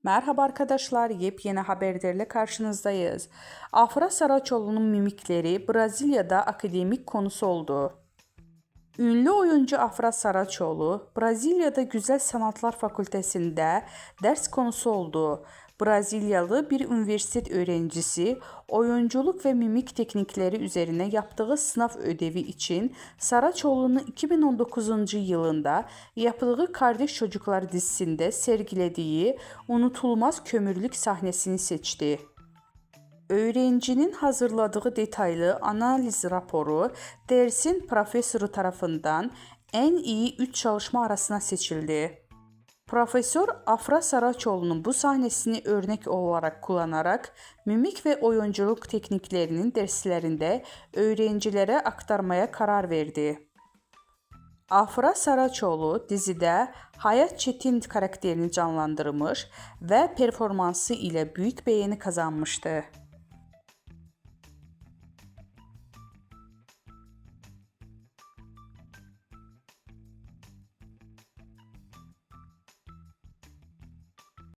Merhaba arkadaşlar, yepyeni haberlerle karşınızdayız. Afra Saraçoğlu'nun mimikleri Brezilya'da akademik konusu oldu. Ünlü oyuncu Afra Saraçoğlu, Brezilya'da Güzel Sanatlar Fakültesinde ders konusu oldu. Brezilyalı bir üniversite öğrencisi oyunculuk ve mimik teknikleri üzerine yaptığı sınav ödevi için Saraçoğlu'nun 2019 yılında yaptığı Kardeş Çocuklar dizisinde sergilediği unutulmaz kömürlük sahnesini seçti. Öğrencinin hazırladığı detaylı analiz raporu dersin profesörü tarafından en iyi 3 çalışma arasına seçildi. Profesör Afra Saraçoğlu'nun bu sahnesini örnek olarak kullanarak mimik ve oyunculuk tekniklerinin derslerinde öğrencilere aktarmaya karar verdi. Afra Saraçoğlu dizide Hayat Çetin karakterini canlandırmış ve performansı ile büyük beğeni kazanmıştı.